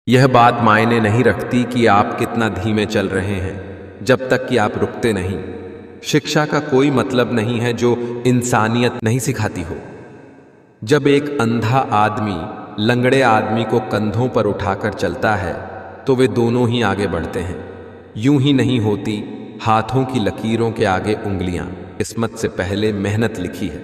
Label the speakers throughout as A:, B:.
A: यह बात मायने नहीं रखती कि आप कितना धीमे चल रहे हैं, जब तक कि आप रुकते नहीं। शिक्षा का कोई मतलब नहीं है जो इंसानियत नहीं सिखाती हो। जब एक अंधा आदमी लंगड़े आदमी को कंधों पर उठाकर चलता है तो वे दोनों ही आगे बढ़ते हैं। यूं ही नहीं होती हाथों की लकीरों के आगे उंगलियां। किस्मत से पहले मेहनत लिखी है।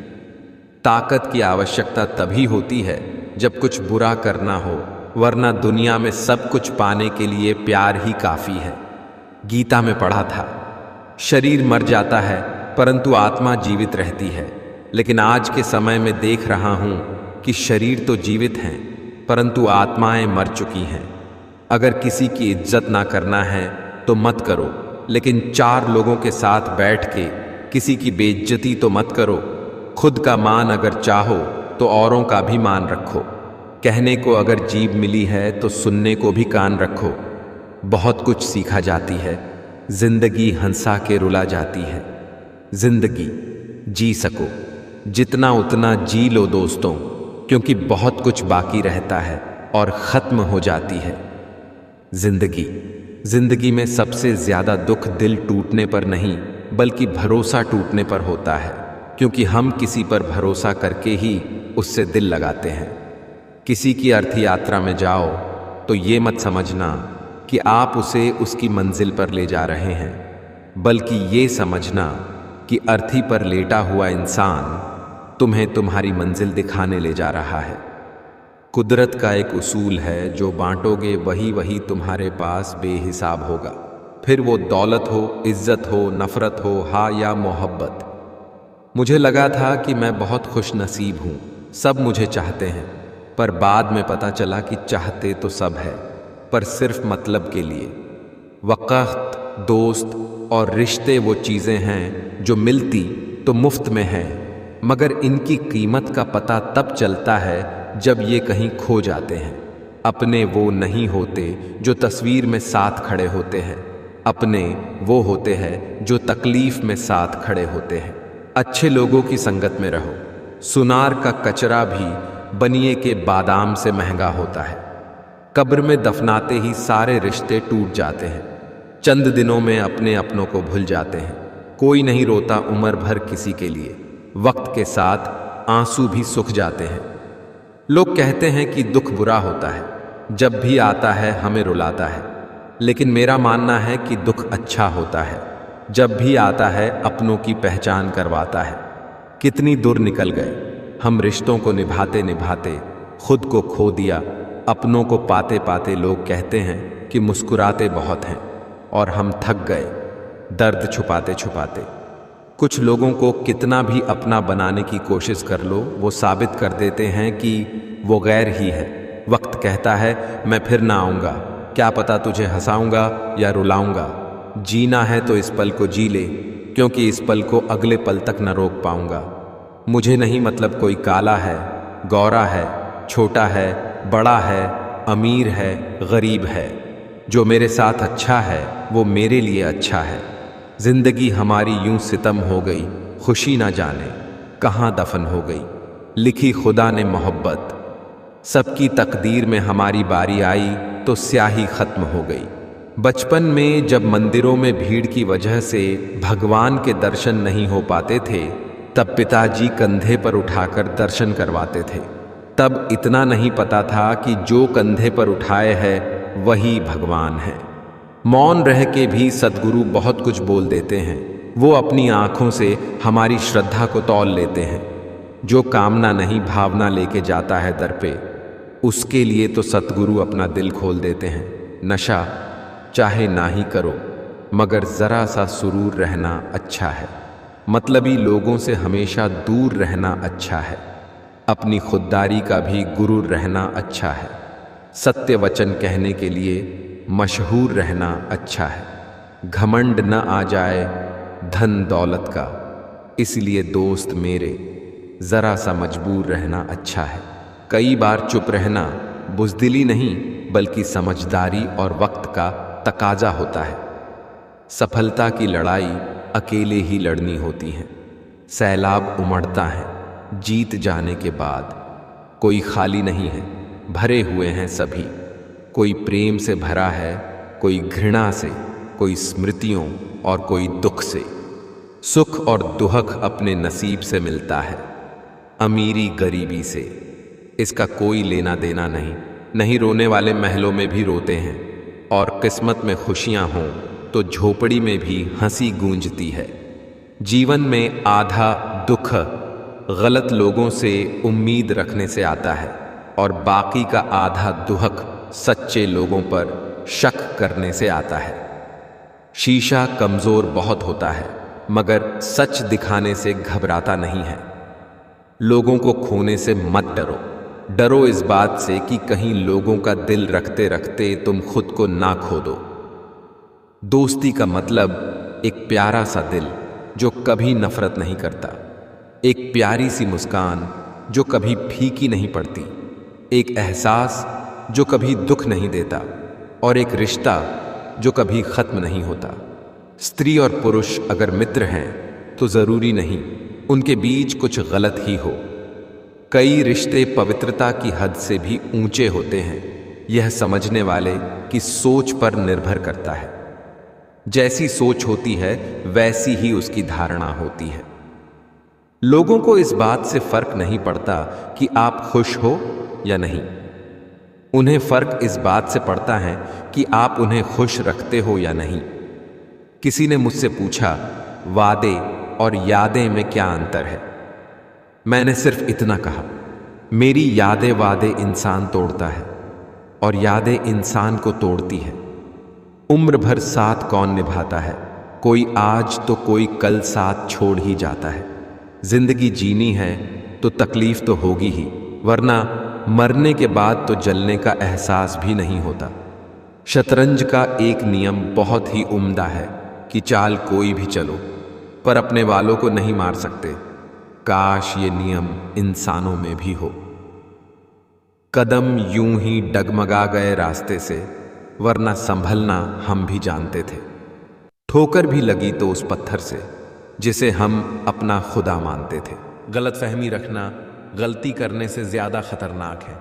A: ताकत की आवश्यकता तभी होती है जब कुछ बुरा करना हो, वरना दुनिया में सब कुछ पाने के लिए प्यार ही काफी है। गीता में पढ़ा था, शरीर मर जाता है परंतु आत्मा जीवित रहती है। लेकिन आज के समय में देख रहा हूं कि शरीर तो जीवित हैं परंतु आत्माएं मर चुकी हैं। अगर किसी की इज्जत ना करना है तो मत करो, लेकिन 4 लोगों के साथ बैठ के किसी की बेइज्जती तो मत करो। खुद का मान अगर चाहो तो औरों का भी मान रखो। कहने को अगर जीभ मिली है तो सुनने को भी कान रखो। बहुत कुछ सीखा जाती है, जिंदगी हंसा के रुला जाती है। जिंदगी जी सको जितना उतना जी लो दोस्तों, क्योंकि बहुत कुछ बाकी रहता है और खत्म हो जाती है जिंदगी में सबसे ज्यादा दुख दिल टूटने पर नहीं बल्कि भरोसा टूटने पर होता है, क्योंकि हम किसी पर भरोसा करके ही उससे दिल लगाते हैं। किसी की अर्थ यात्रा में जाओ तो ये मत समझना कि आप उसे उसकी मंजिल पर ले जा रहे हैं, बल्कि ये समझना कि अर्थी पर लेटा हुआ इंसान तुम्हें तुम्हारी मंजिल दिखाने ले जा रहा है। कुदरत का एक उसूल है, जो बांटोगे वही वही तुम्हारे पास बेहिसाब होगा। फिर वो दौलत हो, इज्जत हो, नफरत हो, हा या मोहब्बत। मुझे लगा था कि मैं बहुत खुश नसीब हूँ, सब मुझे चाहते हैं, पर बाद में पता चला कि चाहते तो सब है, पर सिर्फ मतलब के लिए। वक़्त, दोस्त और रिश्ते वो चीज़ें हैं जो मिलती तो मुफ्त में हैं, मगर इनकी कीमत का पता तब चलता है जब ये कहीं खो जाते हैं। अपने वो नहीं होते जो तस्वीर में साथ खड़े होते हैं, अपने वो होते हैं जो तकलीफ में साथ खड़े होते हैं। अच्छे लोगों की संगत में रहो। सुनार का कचरा भी बनिए के बादाम से महंगा होता है। कब्र में दफनाते ही सारे रिश्ते टूट जाते हैं। चंद दिनों में अपने अपनों को भूल जाते हैं। कोई नहीं रोता उम्र भर किसी के लिए। वक्त के साथ आंसू भी सूख जाते हैं। लोग कहते हैं कि दुख बुरा होता है, जब भी आता है हमें रुलाता है, लेकिन मेरा मानना है कि दुख अच्छा होता है, जब भी आता है अपनों की पहचान करवाता है। कितनी दूर निकल गए हम रिश्तों को निभाते निभाते, खुद को खो दिया। अपनों को पाते पाते लोग कहते हैं कि मुस्कुराते बहुत हैं, और हम थक गए दर्द छुपाते छुपाते। कुछ लोगों को कितना भी अपना बनाने की कोशिश कर लो, वो साबित कर देते हैं कि वो गैर ही है। वक्त कहता है मैं फिर ना आऊँगा, क्या पता तुझे हंसाऊंगा या रुलाऊंगा। जीना है तो इस पल को जी ले, क्योंकि इस पल को अगले पल तक न रोक पाऊंगा। मुझे नहीं मतलब कोई काला है, गौरा है, छोटा है, बड़ा है, अमीर है, गरीब है। जो मेरे साथ अच्छा है वो मेरे लिए अच्छा है। जिंदगी हमारी यूं सितम हो गई, खुशी ना जाने कहाँ दफन हो गई। लिखी खुदा ने मोहब्बत, सबकी तकदीर में हमारी बारी आई तो स्याही खत्म हो गई। बचपन में जब मंदिरों में भीड़ की वजह से भगवान के दर्शन नहीं हो पाते थे, तब पिताजी कंधे पर उठाकर दर्शन करवाते थे। तब इतना नहीं पता था कि जो कंधे पर उठाए है वही भगवान है। मौन रह के भी सद्गुरु बहुत कुछ बोल देते हैं। वो अपनी आंखों से हमारी श्रद्धा को तौल लेते हैं। जो कामना नहीं भावना लेके जाता है दर पे, उसके लिए तो सतगुरु अपना दिल खोल देते हैं। नशा चाहे ना ही करो, मगर जरा सा सुरूर रहना अच्छा है। मतलबी लोगों से हमेशा दूर रहना अच्छा है। अपनी खुददारी का भी गुरूर रहना अच्छा है। सत्य वचन कहने के लिए मशहूर रहना अच्छा है। घमंड न आ जाए धन दौलत का, इसलिए दोस्त मेरे जरा सा मजबूर रहना अच्छा है। कई बार चुप रहना बुज़दिली नहीं बल्कि समझदारी और वक्त का तकाजा होता है। सफलता की लड़ाई अकेले ही लड़नी होती है। सैलाब उमड़ता है, जीत जाने के बाद कोई खाली नहीं है, भरे हुए हैं सभी। कोई प्रेम से भरा है, कोई घृणा से, कोई स्मृतियों और कोई दुख से। सुख और दुहक अपने नसीब से मिलता है, अमीरी गरीबी से। इसका कोई लेना देना नहीं। नहीं रोने वाले महलों में भी रोते हैं, और किस्मत में खुशियां हों तो झोपड़ी में भी हंसी गूंजती है। जीवन में आधा दुख गलत लोगों से उम्मीद रखने से आता है, और बाकी का आधा दुहक सच्चे लोगों पर शक करने से आता है। शीशा कमजोर बहुत होता है, मगर सच दिखाने से घबराता नहीं है। लोगों को खोने से मत डरो। डरो इस बात से कि कहीं लोगों का दिल रखते रखते तुम खुद को ना खो दो। दोस्ती का मतलब एक प्यारा सा दिल जो कभी नफरत नहीं करता, एक प्यारी सी मुस्कान जो कभी फीकी नहीं पड़ती, एक एहसास जो कभी दुख नहीं देता, और एक रिश्ता जो कभी खत्म नहीं होता। स्त्री और पुरुष अगर मित्र हैं तो जरूरी नहीं उनके बीच कुछ गलत ही हो। कई रिश्ते पवित्रता की हद से भी ऊंचे होते हैं। यह समझने वाले की सोच पर निर्भर करता है। जैसी सोच होती है वैसी ही उसकी धारणा होती है। लोगों को इस बात से फर्क नहीं पड़ता कि आप खुश हो या नहीं। उन्हें फर्क इस बात से पड़ता है कि आप उन्हें खुश रखते हो या नहीं। किसी ने मुझसे पूछा, वादे और यादें में क्या अंतर है? मैंने सिर्फ इतना कहा, मेरी यादें वादे इंसान तोड़ता है और यादें इंसान को तोड़ती है। उम्र भर साथ कौन निभाता है? कोई आज तो कोई कल साथ छोड़ ही जाता है। जिंदगी जीनी है तो तकलीफ तो होगी ही, वरना मरने के बाद तो जलने का एहसास भी नहीं होता। शतरंज का एक नियम बहुत ही उम्दा है कि चाल कोई भी चलो, पर अपने वालों को नहीं मार सकते। काश ये नियम इंसानों में भी हो। कदम यूं ही डगमगा गए रास्ते से, वरना संभलना हम भी जानते थे। ठोकर भी लगी तो उस पत्थर से जिसे हम अपना खुदा मानते थे। गलतफहमी रखना गलती करने से ज्यादा खतरनाक है।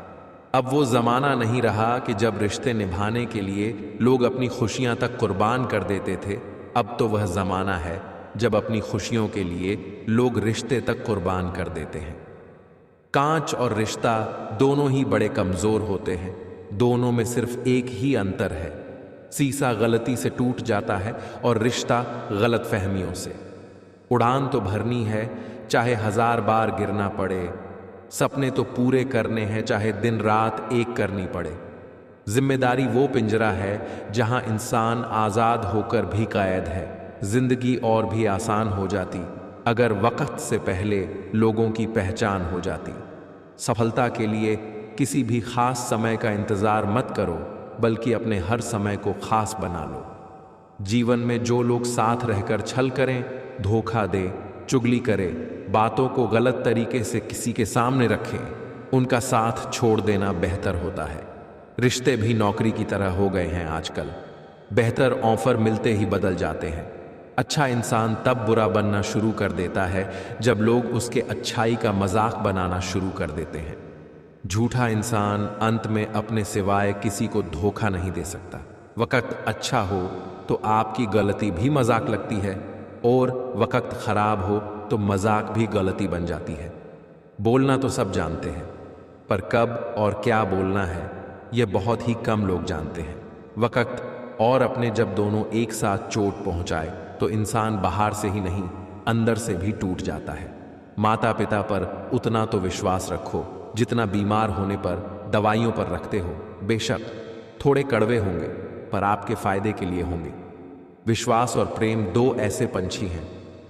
A: अब वो जमाना नहीं रहा कि जब रिश्ते निभाने के लिए लोग अपनी खुशियां तक कुर्बान कर देते थे। अब तो वह जमाना है जब अपनी खुशियों के लिए लोग रिश्ते तक कुर्बान कर देते हैं। कांच और रिश्ता दोनों ही बड़े कमजोर होते हैं। दोनों में सिर्फ एक ही अंतर है, शीशा गलती से टूट जाता है और रिश्ता गलतफहमियों से। उड़ान तो भरनी है चाहे 1000 बार गिरना पड़े। सपने तो पूरे करने हैं चाहे दिन रात एक करनी पड़े। जिम्मेदारी वो पिंजरा है जहां इंसान आज़ाद होकर भी कैद है। जिंदगी और भी आसान हो जाती अगर वक्त से पहले लोगों की पहचान हो जाती। सफलता के लिए किसी भी खास समय का इंतज़ार मत करो, बल्कि अपने हर समय को खास बना लो। जीवन में जो लोग साथ रहकर छल करें, धोखा दे, चुगली करें, बातों को गलत तरीके से किसी के सामने रखें, उनका साथ छोड़ देना बेहतर होता है। रिश्ते भी नौकरी की तरह हो गए हैं आजकल। बेहतर ऑफर मिलते ही बदल जाते हैं। अच्छा इंसान तब बुरा बनना शुरू कर देता है जब लोग उसके अच्छाई का मजाक बनाना शुरू कर देते हैं। झूठा इंसान अंत में अपने सिवाय किसी को धोखा नहीं दे सकता। वक्त अच्छा हो तो आपकी गलती भी मजाक लगती है, और वक्त खराब हो तो मजाक भी गलती बन जाती है। बोलना तो सब जानते हैं, पर कब और क्या बोलना है यह बहुत ही कम लोग जानते हैं। वक्त और अपने जब दोनों एक साथ चोट पहुंचाए तो इंसान बाहर से ही नहीं अंदर से भी टूट जाता है। माता पिता पर उतना तो विश्वास रखो जितना बीमार होने पर दवाइयों पर रखते हो। बेशक थोड़े कड़वे होंगे, पर आपके फायदे के लिए होंगे। विश्वास और प्रेम दो ऐसे पंछी हैं,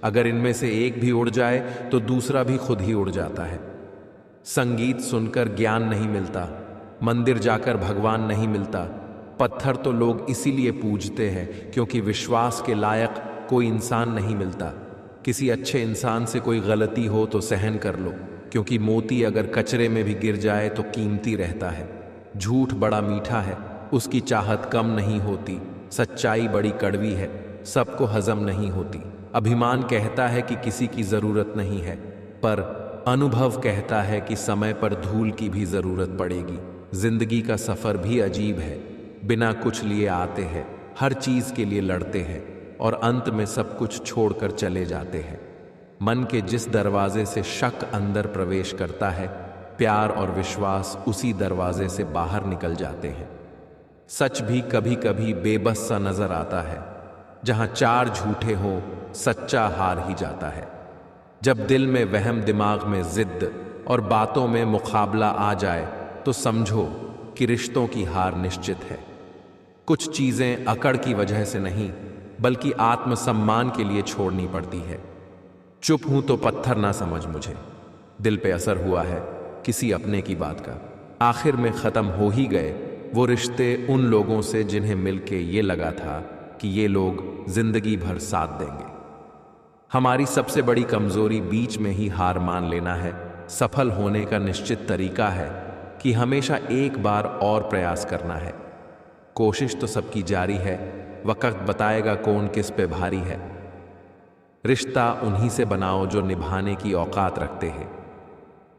A: अगर इनमें से एक भी उड़ जाए तो दूसरा भी खुद ही उड़ जाता है। संगीत सुनकर ज्ञान नहीं मिलता, मंदिर जाकर भगवान नहीं मिलता। पत्थर तो लोग इसीलिए पूजते हैं क्योंकि विश्वास के लायक कोई इंसान नहीं मिलता। किसी अच्छे इंसान से कोई गलती हो तो सहन कर लो, क्योंकि मोती अगर कचरे में भी गिर जाए तो कीमती रहता है। झूठ बड़ा मीठा है, उसकी चाहत कम नहीं होती। सच्चाई बड़ी कड़वी है, सबको हजम नहीं होती। अभिमान कहता है कि किसी की जरूरत नहीं है, पर अनुभव कहता है कि समय पर धूल की भी जरूरत पड़ेगी। जिंदगी का सफर भी अजीब है। बिना कुछ लिए आते हैं, हर चीज के लिए लड़ते हैं और अंत में सब कुछ छोड़कर चले जाते हैं। मन के जिस दरवाजे से शक अंदर प्रवेश करता है, प्यार और विश्वास उसी दरवाजे से बाहर निकल जाते हैं। सच भी कभी कभी बेबस सा नजर आता है। जहां चार झूठे हो, सच्चा हार ही जाता है। जब दिल में वहम, दिमाग में जिद और बातों में मुकाबला आ जाए तो समझो कि रिश्तों की हार निश्चित है। कुछ चीजें अकड़ की वजह से नहीं, बल्कि आत्मसम्मान के लिए छोड़नी पड़ती है। चुप हूं तो पत्थर ना समझ मुझे, दिल पे असर हुआ है किसी अपने की बात का। आखिर में खत्म हो ही गए वो रिश्ते उन लोगों से जिन्हें मिलके ये लगा था कि ये लोग जिंदगी भर साथ देंगे। हमारी सबसे बड़ी कमजोरी बीच में ही हार मान लेना है। सफल होने का निश्चित तरीका है कि हमेशा एक बार और प्रयास करना है। कोशिश तो सबकी जारी है, वक्त बताएगा कौन किस पे भारी है। रिश्ता उन्हीं से बनाओ जो निभाने की औकात रखते हैं।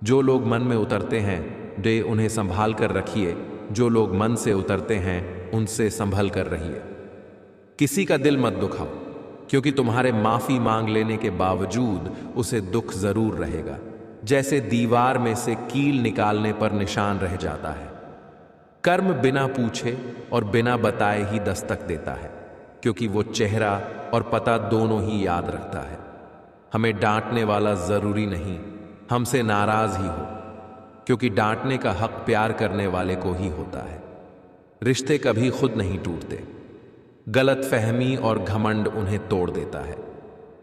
A: जो लोग मन में उतरते हैं वे उन्हें संभाल कर रखिए, जो लोग मन से उतरते हैं उनसे संभल कर रहिए। किसी का दिल मत दुखाओ, क्योंकि तुम्हारे माफी मांग लेने के बावजूद उसे दुख जरूर रहेगा। जैसे दीवार में से कील निकालने पर निशान रह जाता है। कर्म बिना पूछे और बिना बताए ही दस्तक देता है, क्योंकि वो चेहरा और पता दोनों ही याद रखता है। हमें डांटने वाला जरूरी नहीं, हमसे नाराज ही हो, क्योंकि डांटने का हक प्यार करने वाले को ही होता है। रिश्ते कभी खुद नहीं टूटते, गलत फहमी और घमंड उन्हें तोड़ देता है।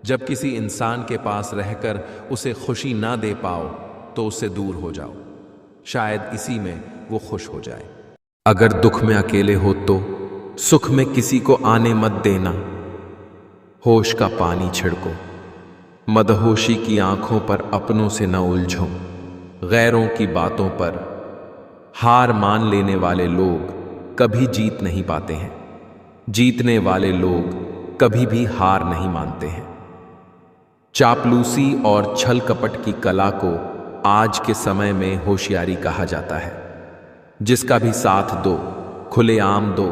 A: जब किसी इंसान के पास रहकर उसे खुशी ना दे पाओ तो उससे दूर हो जाओ, शायद इसी में वो खुश हो जाए। अगर दुख में अकेले हो तो सुख में किसी को आने मत देना। होश का पानी छिड़को, मदहोशी की आंखों पर अपनों से न उलझो। गैरों की बातों पर हार मान लेने वाले लोग कभी जीत नहीं पाते हैं। जीतने वाले लोग कभी भी हार नहीं मानते हैं। चापलूसी और छल कपट की कला को आज के समय में होशियारी कहा जाता है। जिसका भी साथ दो, खुलेआम दो,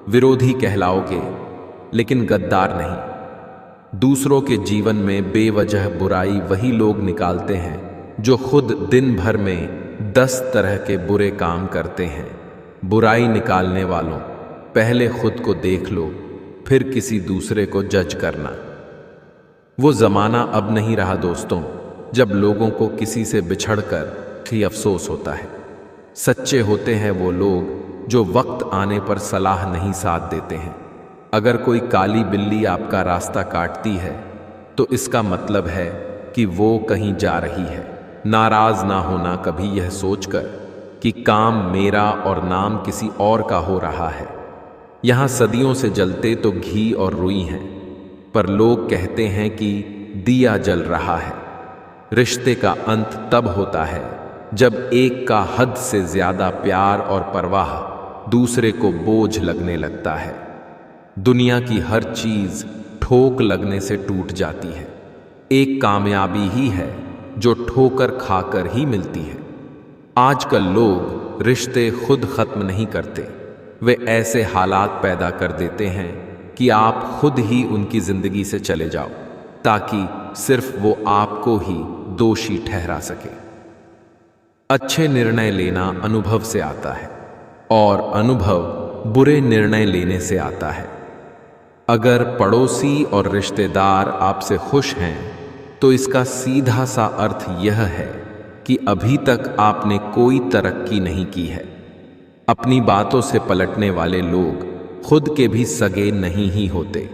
A: विरोधी कहलाओगे लेकिन गद्दार नहीं। दूसरों के जीवन में बेवजह बुराई वही लोग निकालते हैं जो खुद दिन भर में 10 तरह के बुरे काम करते हैं। बुराई निकालने वालों, पहले खुद को देख लो, फिर किसी दूसरे को जज करना। वो जमाना अब नहीं रहा दोस्तों, जब लोगों को किसी से बिछड़कर ही अफसोस होता है। सच्चे होते हैं वो लोग जो वक्त आने पर सलाह नहीं साथ देते हैं। अगर कोई काली बिल्ली आपका रास्ता काटती है तो इसका मतलब है कि वो कहीं जा रही है। नाराज ना होना कभी यह सोचकर कि काम मेरा और नाम किसी और का हो रहा है। यहाँ सदियों से जलते तो घी और रुई हैं, पर लोग कहते हैं कि दिया जल रहा है। रिश्ते का अंत तब होता है जब एक का हद से ज्यादा प्यार और परवाह दूसरे को बोझ लगने लगता है। दुनिया की हर चीज ठोक लगने से टूट जाती है। एक कामयाबी ही है जो ठोकर खाकर ही मिलती है। आजकल लोग रिश्ते खुद खत्म नहीं करते, वे ऐसे हालात पैदा कर देते हैं कि आप खुद ही उनकी जिंदगी से चले जाओ, ताकि सिर्फ वो आपको ही दोषी ठहरा सके। अच्छे निर्णय लेना अनुभव से आता है और अनुभव बुरे निर्णय लेने से आता है। अगर पड़ोसी और रिश्तेदार आपसे खुश हैं तो इसका सीधा सा अर्थ यह है कि अभी तक आपने कोई तरक्की नहीं की है। अपनी बातों से पलटने वाले लोग खुद के भी सगे नहीं ही होते।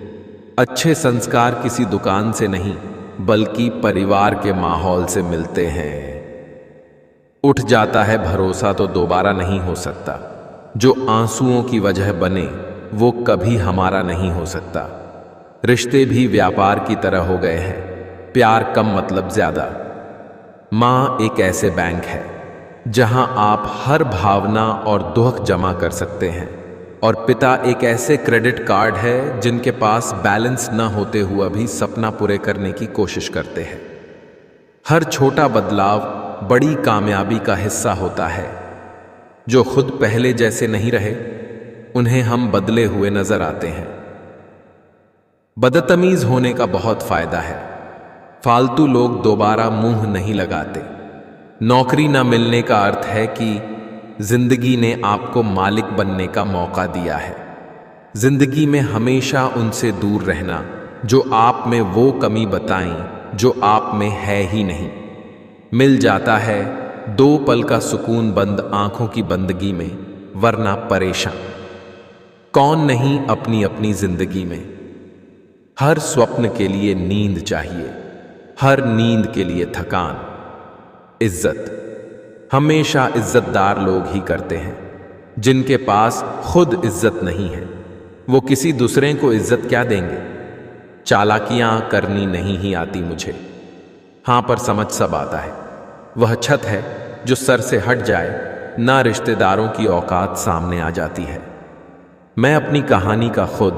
A: अच्छे संस्कार किसी दुकान से नहीं बल्कि परिवार के माहौल से मिलते हैं। उठ जाता है भरोसा तो दोबारा नहीं हो सकता। जो आंसुओं की वजह बने वो कभी हमारा नहीं हो सकता। रिश्ते भी व्यापार की तरह हो गए हैं, प्यार कम मतलब ज्यादा। माँ एक ऐसे बैंक है जहां आप हर भावना और दुख जमा कर सकते हैं, और पिता एक ऐसे क्रेडिट कार्ड है जिनके पास बैलेंस न होते हुआ भी सपना पूरे करने की कोशिश करते हैं। हर छोटा बदलाव बड़ी कामयाबी का हिस्सा होता है। जो खुद पहले जैसे नहीं रहे उन्हें हम बदले हुए नजर आते हैं। बदतमीज होने का बहुत फायदा है। फालतू लोग दोबारा मुंह नहीं लगाते। नौकरी न मिलने का अर्थ है कि जिंदगी ने आपको मालिक बनने का मौका दिया है। जिंदगी में हमेशा उनसे दूर रहना जो आप में वो कमी बताएं जो आप में है ही नहीं। मिल जाता है 2 पल का सुकून बंद आंखों की बंदगी में, वरना परेशान कौन नहीं अपनी अपनी जिंदगी में। हर स्वप्न के लिए नींद चाहिए, हर नींद के लिए थकान। इज्जत हमेशा इज्जतदार लोग ही करते हैं। जिनके पास खुद इज्जत नहीं है वो किसी दूसरे को इज्जत क्या देंगे। चालाकियां करनी नहीं ही आती मुझे, हां पर समझ सब आता है। वह छत है जो सर से हट जाए ना रिश्तेदारों की औकात सामने आ जाती है। मैं अपनी कहानी का खुद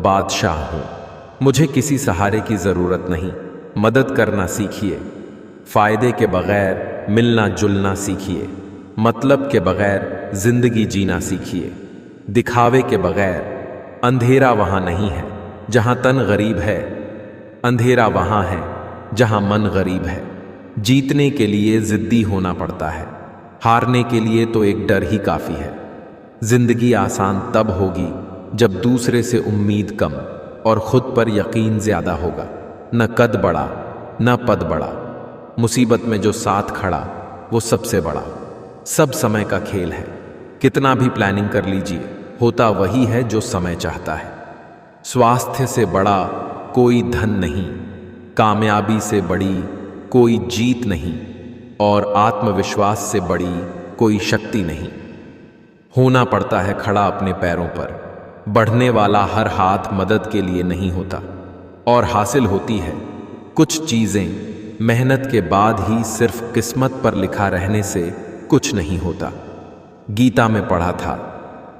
A: बादशाह हूं। मुझे किसी सहारे की जरूरत नहीं। मदद करना सीखिए, फायदे के बगैर मिलना जुलना सीखिए, मतलब के बगैर जिंदगी जीना सीखिए। दिखावे के बगैर अंधेरा वहां नहीं है जहां तन गरीब है, अंधेरा वहां है जहां मन गरीब है। जीतने के लिए जिद्दी होना पड़ता है, हारने के लिए तो एक डर ही काफी है। जिंदगी आसान तब होगी जब दूसरे से उम्मीद कम और खुद पर यकीन ज्यादा होगा। न कद बड़ा न पद बड़ा, मुसीबत में जो साथ खड़ा वो सबसे बड़ा। सब समय का खेल है, कितना भी प्लानिंग कर लीजिए होता वही है जो समय चाहता है। स्वास्थ्य से बड़ा कोई धन नहीं, कामयाबी से बड़ी कोई जीत नहीं, और आत्मविश्वास से बड़ी कोई शक्ति नहीं। होना पड़ता है खड़ा अपने पैरों पर। बढ़ने वाला हर हाथ मदद के लिए नहीं होता, और हासिल होती है कुछ चीजें मेहनत के बाद ही। सिर्फ किस्मत पर लिखा रहने से कुछ नहीं होता। गीता में पढ़ा था,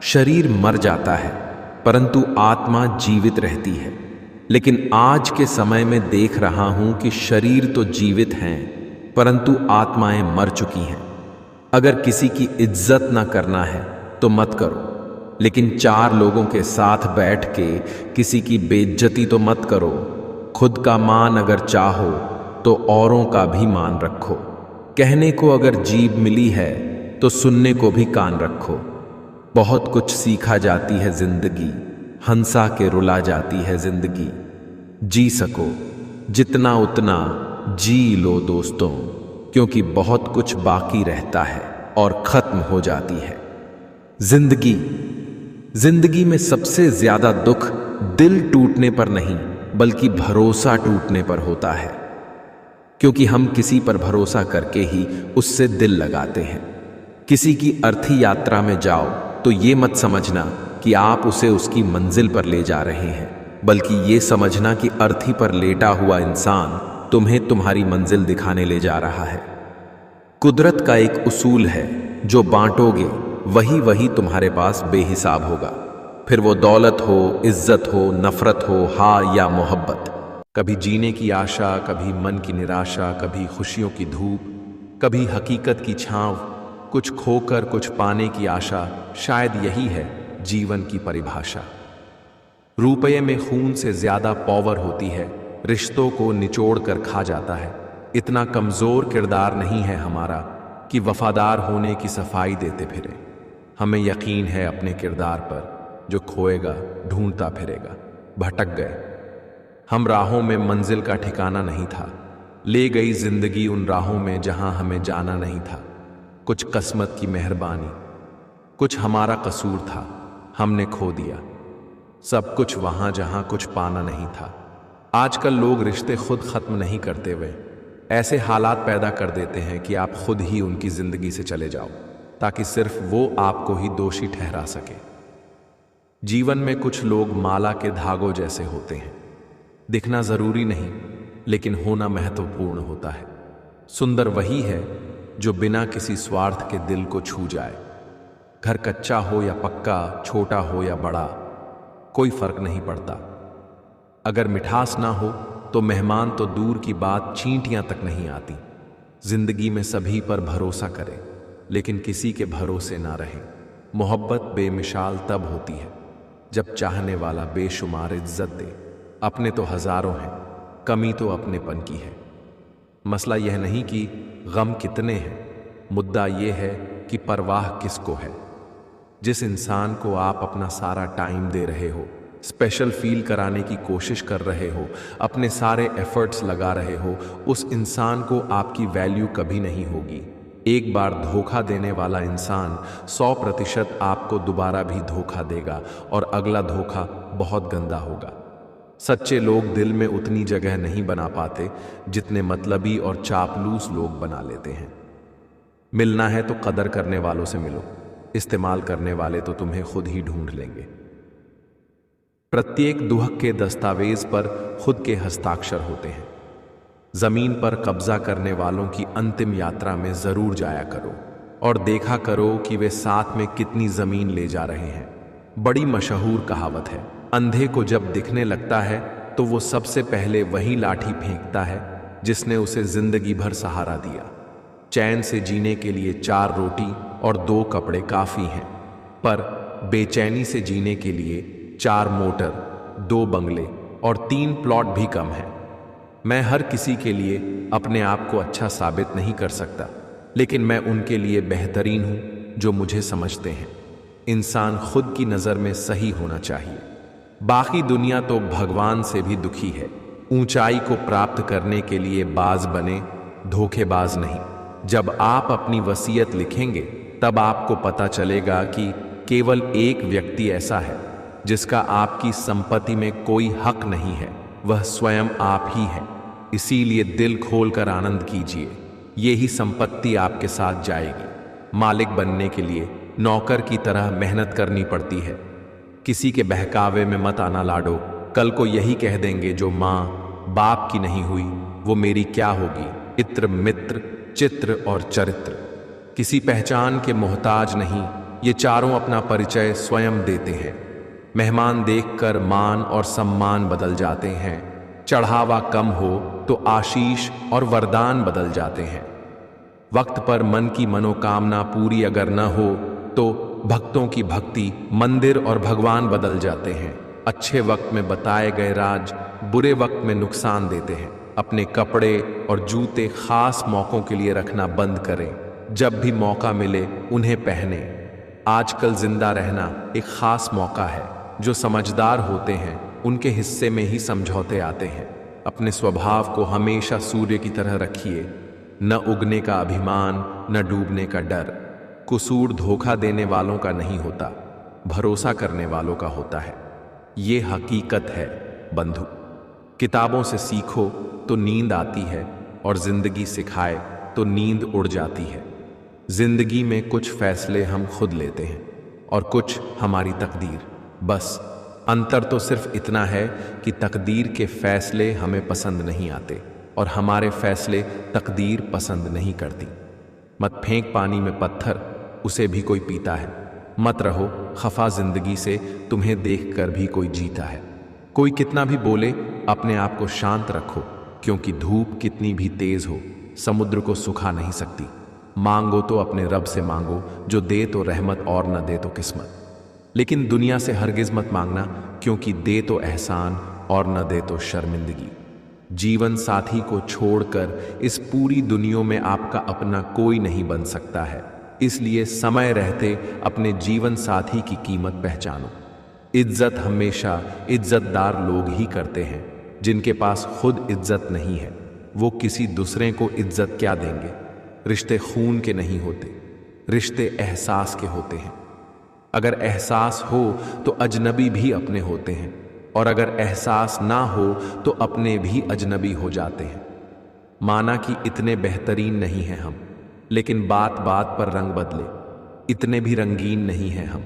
A: शरीर मर जाता है परंतु आत्मा जीवित रहती है। लेकिन आज के समय में देख रहा हूं कि शरीर तो जीवित हैं परंतु आत्माएं मर चुकी हैं। अगर किसी की इज्जत ना करना है तो मत करो, लेकिन 4 लोगों के साथ बैठ के किसी की बेइज्जती तो मत करो। खुद का मान अगर चाहो तो औरों का भी मान रखो। कहने को अगर जीभ मिली है तो सुनने को भी कान रखो। बहुत कुछ सीखा जाती है जिंदगी, हंसा के रुला जाती है जिंदगी। जी सको जितना उतना जी लो दोस्तों, क्योंकि बहुत कुछ बाकी रहता है और खत्म हो जाती है जिंदगी। जिंदगी में सबसे ज्यादा दुख दिल टूटने पर नहीं बल्कि भरोसा टूटने पर होता है, क्योंकि हम किसी पर भरोसा करके ही उससे दिल लगाते हैं। किसी की अर्थी यात्रा में जाओ तो ये मत समझना कि आप उसे उसकी मंजिल पर ले जा रहे हैं, बल्कि ये समझना कि अर्थी पर लेटा हुआ इंसान तुम्हें तुम्हारी मंजिल दिखाने ले जा रहा है। कुदरत का एक उसूल है, जो बांटोगे वही वही तुम्हारे पास बेहिसाब होगा। फिर वो दौलत हो, इज्जत हो, नफरत हो, हा या मोहब्बत। कभी जीने की आशा, कभी मन की निराशा, कभी खुशियों की धूप, कभी हकीकत की छांव। कुछ खोकर कुछ पाने की आशा, शायद यही है जीवन की परिभाषा। रुपये में खून से ज्यादा पावर होती है, रिश्तों को निचोड़ कर खा जाता है। इतना कमजोर किरदार नहीं है हमारा कि वफादार होने की सफाई देते फिरे। हमें यकीन है अपने किरदार पर, जो खोएगा ढूंढता फिरेगा। भटक गए हम राहों में, मंजिल का ठिकाना नहीं था। ले गई जिंदगी उन राहों में जहां हमें जाना नहीं था। कुछ किस्मत की मेहरबानी, कुछ हमारा कसूर था, हमने खो दिया सब कुछ वहां जहां कुछ पाना नहीं था। आजकल लोग रिश्ते खुद खत्म नहीं करते हुए ऐसे हालात पैदा कर देते हैं कि आप खुद ही उनकी जिंदगी से चले जाओ, ताकि सिर्फ वो आपको ही दोषी ठहरा सके। जीवन में कुछ लोग माला के धागों जैसे होते हैं। दिखना जरूरी नहीं, लेकिन होना महत्वपूर्ण होता है। सुंदर वही है जो बिना किसी स्वार्थ के दिल को छू जाए। घर कच्चा हो या पक्का, छोटा हो या बड़ा, कोई फर्क नहीं पड़ता। अगर मिठास ना हो तो मेहमान तो दूर की बात, चींटियां तक नहीं आती। जिंदगी में सभी पर भरोसा करें, लेकिन किसी के भरोसे ना रहें। मोहब्बत बेमिसाल तब होती है जब चाहने वाला बेशुमार इज्जत दे। अपने तो हजारों हैं, कमी तो अपनेपन की है। मसला यह नहीं कि गम कितने हैं, मुद्दा यह है कि परवाह किसको है। जिस इंसान को आप अपना सारा टाइम दे रहे हो, स्पेशल फील कराने की कोशिश कर रहे हो, अपने सारे एफर्ट्स लगा रहे हो, उस इंसान को आपकी वैल्यू कभी नहीं होगी। एक बार धोखा देने वाला इंसान 100% आपको दोबारा भी धोखा देगा और अगला धोखा बहुत गंदा होगा। सच्चे लोग दिल में उतनी जगह नहीं बना पाते जितने मतलबी और चापलूस लोग बना लेते हैं। मिलना है तो कदर करने वालों से मिलो, इस्तेमाल करने वाले तो तुम्हें खुद ही ढूंढ लेंगे। प्रत्येक दुहक के दस्तावेज पर खुद के हस्ताक्षर होते हैं। जमीन पर कब्जा करने वालों की अंतिम यात्रा में जरूर जाया करो और देखा करो कि वे साथ में कितनी जमीन ले जा रहे हैं। बड़ी मशहूर कहावत है, अंधे को जब दिखने लगता है तो वो सबसे पहले वही लाठी फेंकता है जिसने उसे जिंदगी भर सहारा दिया। चैन से जीने के लिए 4 रोटी और 2 कपड़े काफी हैं, पर बेचैनी से जीने के लिए 4 मोटर, 2 बंगले और 3 प्लॉट भी कम है। मैं हर किसी के लिए अपने आप को अच्छा साबित नहीं कर सकता, लेकिन मैं उनके लिए बेहतरीन हूं जो मुझे समझते हैं। इंसान खुद की नज़र में सही होना चाहिए। बाकी दुनिया तो भगवान से भी दुखी है। ऊंचाई को प्राप्त करने के लिए बाज बने, धोखेबाज नहीं। जब आप अपनी वसीयत लिखेंगे तब आपको पता चलेगा कि केवल एक व्यक्ति ऐसा है जिसका आपकी संपत्ति में कोई हक नहीं है, वह स्वयं आप ही हैं। इसीलिए दिल खोलकर आनंद कीजिए, यही संपत्ति आपके साथ जाएगी। मालिक बनने के लिए नौकर की तरह मेहनत करनी पड़ती है। किसी के बहकावे में मत आना लाडो, कल को यही कह देंगे जो माँ बाप की नहीं हुई वो मेरी क्या होगी। इत्र, मित्र, चित्र और चरित्र किसी पहचान के मोहताज नहीं, ये चारों अपना परिचय स्वयं देते हैं। मेहमान देखकर मान और सम्मान बदल जाते हैं। चढ़ावा कम हो तो आशीष और वरदान बदल जाते हैं। वक्त पर मन की मनोकामना पूरी अगर न हो तो भक्तों की भक्ति, मंदिर और भगवान बदल जाते हैं। अच्छे वक्त में बताए गए राज बुरे वक्त में नुकसान देते हैं। अपने कपड़े और जूते खास मौकों के लिए रखना बंद करें। जब भी मौका मिले उन्हें पहने। आजकल जिंदा रहना एक खास मौका है। जो समझदार होते हैं उनके हिस्से में ही समझौते आते हैं। अपने स्वभाव को हमेशा सूर्य की तरह रखिए, न उगने का अभिमान, न डूबने का डर। कसूर धोखा देने वालों का नहीं होता, भरोसा करने वालों का होता है। ये हकीकत है बंधु। किताबों से सीखो तो नींद आती है और जिंदगी सिखाए तो नींद उड़ जाती है। जिंदगी में कुछ फैसले हम खुद लेते हैं और कुछ हमारी तकदीर। बस अंतर तो सिर्फ इतना है कि तकदीर के फैसले हमें पसंद नहीं आते और हमारे फैसले तकदीर पसंद नहीं करती। मत फेंक पानी में पत्थर, उसे भी कोई पीता है। मत रहो खफा जिंदगी से, तुम्हें देखकर भी कोई जीता है। कोई कितना भी बोले अपने आप को शांत रखो, क्योंकि धूप कितनी भी तेज हो समुद्र को सुखा नहीं सकती। मांगो तो अपने रब से मांगो, जो दे तो रहमत और न दे तो किस्मत। लेकिन दुनिया से हरगिज मत मांगना, क्योंकि दे तो एहसान और न दे तो शर्मिंदगी। जीवन साथी को छोड़कर इस पूरी दुनिया में आपका अपना कोई नहीं बन सकता है। इसलिए समय रहते अपने जीवन साथी की कीमत पहचानो। इज्जत हमेशा इज्जतदार लोग ही करते हैं। जिनके पास खुद इज्जत नहीं है वो किसी दूसरे को इज्जत क्या देंगे। रिश्ते खून के नहीं होते, रिश्ते एहसास के होते हैं। अगर एहसास हो तो अजनबी भी अपने होते हैं, और अगर एहसास ना हो तो अपने भी अजनबी हो जाते हैं। माना कि इतने बेहतरीन नहीं हैं हम, लेकिन बात बात पर रंग बदले, इतने भी रंगीन नहीं हैं हम।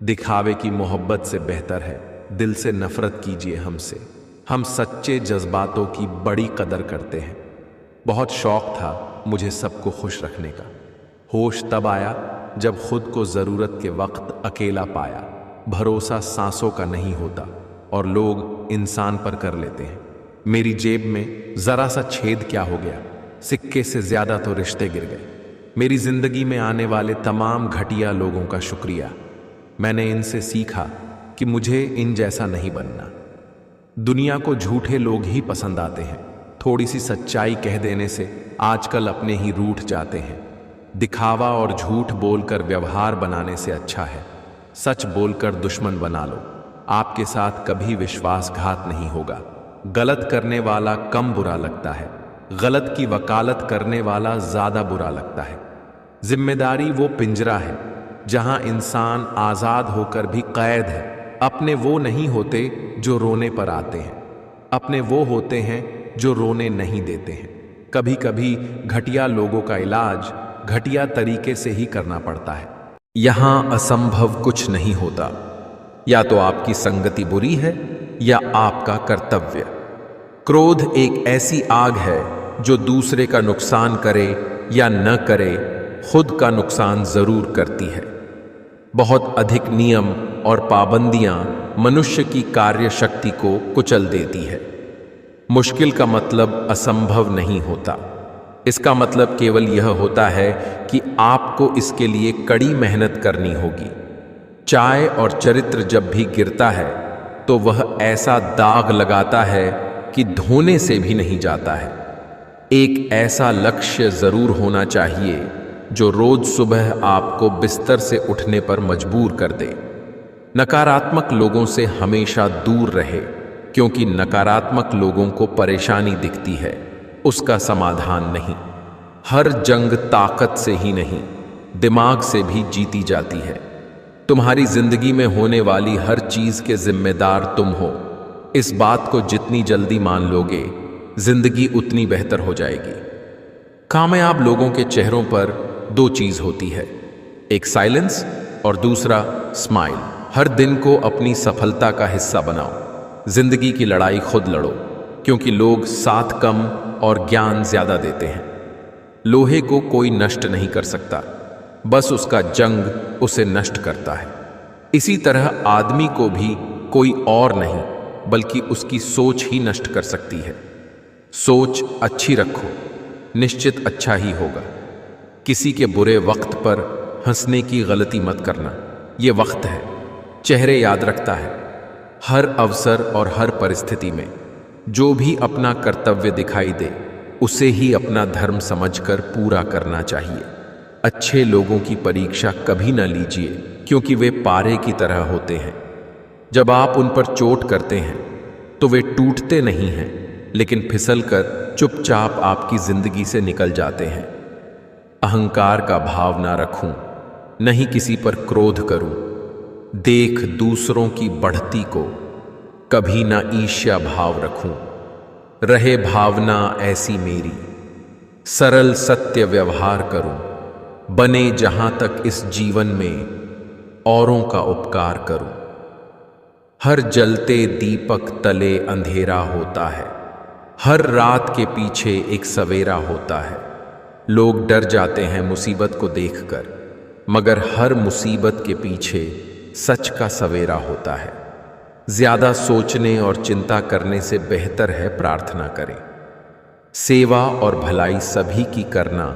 A: दिखावे की मोहब्बत से बेहतर है दिल से नफरत कीजिए हमसे। हम सच्चे जज्बातों की बड़ी कदर करते हैं। बहुत शौक था मुझे सबको खुश रखने का। होश तब आया जब खुद को ज़रूरत के वक्त अकेला पाया। भरोसा सांसों का नहीं होता और लोग इंसान पर कर लेते हैं। मेरी जेब में ज़रा सा छेद क्या हो गया, सिक्के से ज़्यादा तो रिश्ते गिर गए। मेरी जिंदगी में आने वाले तमाम घटिया लोगों का शुक्रिया। मैंने इनसे सीखा कि मुझे इन जैसा नहीं बनना। दुनिया को झूठे लोग ही पसंद आते हैं। थोड़ी सी सच्चाई कह देने से आजकल अपने ही रूठ जाते हैं। दिखावा और झूठ बोलकर व्यवहार बनाने से अच्छा है सच बोलकर दुश्मन बना लो। आपके साथ कभी विश्वासघात नहीं होगा। गलत करने वाला कम बुरा लगता है, गलत की वकालत करने वाला ज्यादा बुरा लगता है। जिम्मेदारी वो पिंजरा है जहां इंसान आजाद होकर भी कैद है। अपने वो नहीं होते जो रोने पर आते हैं, अपने वो होते हैं जो रोने नहीं देते हैं। कभी कभी घटिया लोगों का इलाज घटिया तरीके से ही करना पड़ता है। यहां असंभव कुछ नहीं होता। या तो आपकी संगति बुरी है या आपका कर्तव्य। क्रोध एक ऐसी आग है जो दूसरे का नुकसान करे या न करे, खुद का नुकसान जरूर करती है। बहुत अधिक नियम और पाबंदियां मनुष्य की कार्य शक्ति को कुचल देती है। मुश्किल का मतलब असंभव नहीं होता। इसका मतलब केवल यह होता है कि आपको इसके लिए कड़ी मेहनत करनी होगी। चाय और चरित्र जब भी गिरता है तो वह ऐसा दाग लगाता है कि धोने से भी नहीं जाता है। एक ऐसा लक्ष्य जरूर होना चाहिए जो रोज सुबह आपको बिस्तर से उठने पर मजबूर कर दे। नकारात्मक लोगों से हमेशा दूर रहे, क्योंकि नकारात्मक लोगों को परेशानी दिखती है, उसका समाधान नहीं। हर जंग ताकत से ही नहीं, दिमाग से भी जीती जाती है। तुम्हारी जिंदगी में होने वाली हर चीज के जिम्मेदार तुम हो। इस बात को जितनी जल्दी मान लोगे, जिंदगी उतनी बेहतर हो जाएगी। कामयाब लोगों के चेहरों पर दो चीज होती है, एक साइलेंस और दूसरा स्माइल। हर दिन को अपनी सफलता का हिस्सा बनाओ। जिंदगी की लड़ाई खुद लड़ो, क्योंकि लोग साथ कम और ज्ञान ज्यादा देते हैं। लोहे को कोई नष्ट नहीं कर सकता, बस उसका जंग उसे नष्ट करता है। इसी तरह आदमी को भी कोई और नहीं बल्कि उसकी सोच ही नष्ट कर सकती है। सोच अच्छी रखो, निश्चित अच्छा ही होगा। किसी के बुरे वक्त पर हंसने की गलती मत करना। ये वक्त है, चेहरे याद रखता है। हर अवसर और हर परिस्थिति में जो भी अपना कर्तव्य दिखाई दे, उसे ही अपना धर्म समझकर पूरा करना चाहिए। अच्छे लोगों की परीक्षा कभी न लीजिए, क्योंकि वे पारे की तरह होते हैं। जब आप उन पर चोट करते हैं तो वे टूटते नहीं हैं, लेकिन फिसलकर चुपचाप आपकी जिंदगी से निकल जाते हैं। अहंकार का भाव ना रखूं, नहीं किसी पर क्रोध करूं। देख दूसरों की बढ़ती को, कभी ना ईर्ष्या भाव रखूं। रहे भावना ऐसी मेरी, सरल सत्य व्यवहार करूं। बने जहां तक इस जीवन में औरों का उपकार करूं। हर जलते दीपक तले अंधेरा होता है, हर रात के पीछे एक सवेरा होता है। लोग डर जाते हैं मुसीबत को देखकर, मगर हर मुसीबत के पीछे सच का सवेरा होता है। ज्यादा सोचने और चिंता करने से बेहतर है प्रार्थना करें। सेवा और भलाई सभी की करना,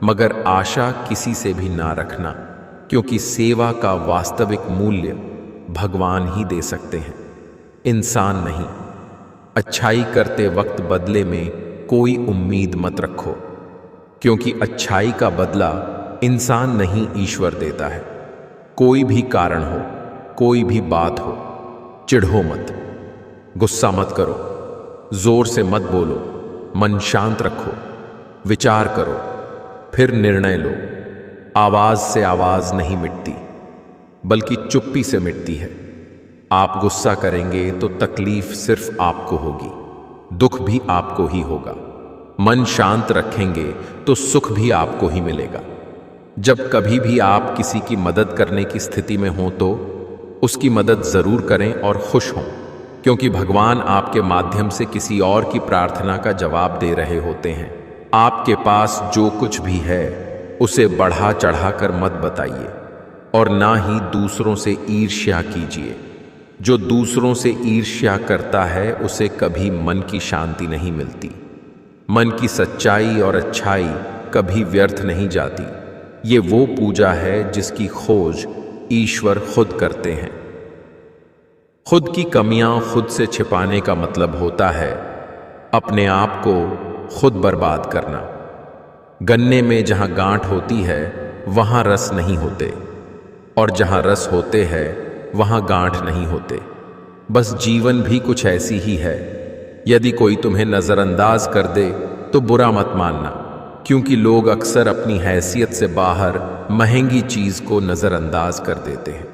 A: मगर आशा किसी से भी ना रखना, क्योंकि सेवा का वास्तविक मूल्य भगवान ही दे सकते हैं, इंसान नहीं। अच्छाई करते वक्त बदले में कोई उम्मीद मत रखो, क्योंकि अच्छाई का बदला इंसान नहीं ईश्वर देता है। कोई भी कारण हो, कोई भी बात हो, चिढ़ो मत, गुस्सा मत करो, जोर से मत बोलो, मन शांत रखो, विचार करो, फिर निर्णय लो। आवाज से आवाज नहीं मिटती, बल्कि चुप्पी से मिटती है। आप गुस्सा करेंगे तो तकलीफ सिर्फ आपको होगी, दुख भी आपको ही होगा। मन शांत रखेंगे तो सुख भी आपको ही मिलेगा। जब कभी भी आप किसी की मदद करने की स्थिति में हो तो उसकी मदद जरूर करें और खुश हों, क्योंकि भगवान आपके माध्यम से किसी और की प्रार्थना का जवाब दे रहे होते हैं। आपके पास जो कुछ भी है उसे बढ़ा चढ़ाकर मत बताइए, और ना ही दूसरों से ईर्ष्या कीजिए। जो दूसरों से ईर्ष्या करता है उसे कभी मन की शांति नहीं मिलती। मन की सच्चाई और अच्छाई कभी व्यर्थ नहीं जाती। ये वो पूजा है जिसकी खोज ईश्वर खुद करते हैं। खुद की कमियां खुद से छिपाने का मतलब होता है अपने आप को खुद बर्बाद करना। गन्ने में जहां गांठ होती है वहां रस नहीं होते, और जहां रस होते हैं वहां गांठ नहीं होते। बस जीवन भी कुछ ऐसी ही है। यदि कोई तुम्हें नजरअंदाज कर दे तो बुरा मत मानना, क्योंकि लोग अक्सर अपनी हैसियत से बाहर महंगी चीज को नजरअंदाज कर देते हैं।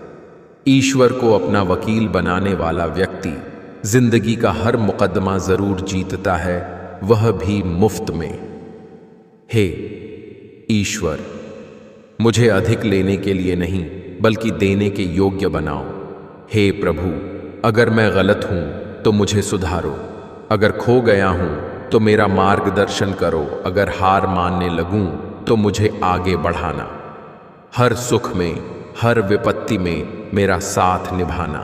A: ईश्वर को अपना वकील बनाने वाला व्यक्ति जिंदगी का हर मुकदमा जरूर जीतता है, वह भी मुफ्त में। हे ईश्वर, मुझे अधिक लेने के लिए नहीं बल्कि देने के योग्य बनाओ। हे प्रभु, अगर मैं गलत हूं तो मुझे सुधारो, अगर खो गया हूं तो मेरा मार्गदर्शन करो, अगर हार मानने लगूं तो मुझे आगे बढ़ाना। हर सुख में, हर विपत्ति में मेरा साथ निभाना।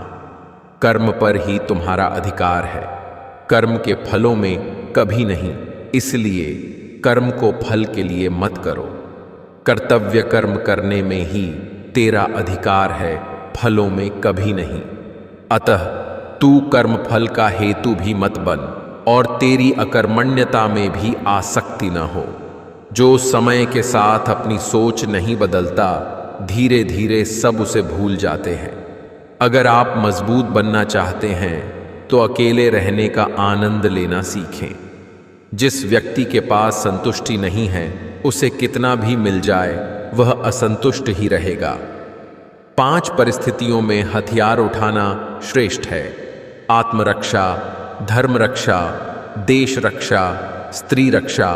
A: कर्म पर ही तुम्हारा अधिकार है, कर्म के फलों में कभी नहीं, इसलिए कर्म को फल के लिए मत करो। कर्तव्य कर्म करने में ही तेरा अधिकार है, फलों में कभी नहीं। अतः तू कर्म फल का हेतु भी मत बन और तेरी अकर्मण्यता में भी आसक्ति न हो। जो समय के साथ अपनी सोच नहीं बदलता, धीरे धीरे सब उसे भूल जाते हैं। अगर आप मजबूत बनना चाहते हैं तो अकेले रहने का आनंद लेना सीखें। जिस व्यक्ति के पास संतुष्टि नहीं है, उसे कितना भी मिल जाए वह असंतुष्ट ही रहेगा। 5 परिस्थितियों में हथियार उठाना श्रेष्ठ है: आत्मरक्षा, धर्म रक्षा, देश रक्षा, स्त्री रक्षा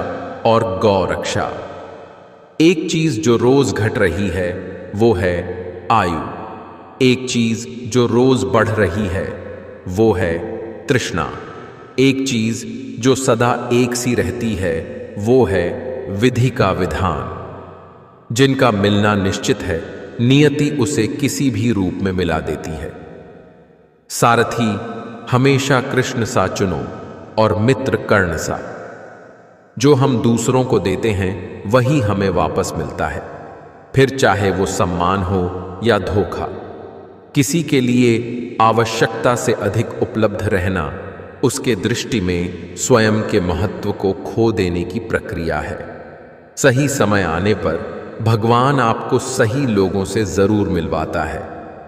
A: और गौ रक्षा। एक चीज जो रोज घट रही है वो है आयु। एक चीज जो रोज बढ़ रही है वो है तृष्णा। एक चीज जो सदा एक सी रहती है वो है विधि का विधान। जिनका मिलना निश्चित है, नियति उसे किसी भी रूप में मिला देती है। सारथी हमेशा कृष्ण सा चुनो और मित्र कर्ण सा। जो हम दूसरों को देते हैं वही हमें वापस मिलता है, फिर चाहे वो सम्मान हो या धोखा। किसी के लिए आवश्यकता से अधिक उपलब्ध रहना उसके दृष्टि में स्वयं के महत्व को खो देने की प्रक्रिया है। सही समय आने पर भगवान आपको सही लोगों से जरूर मिलवाता है,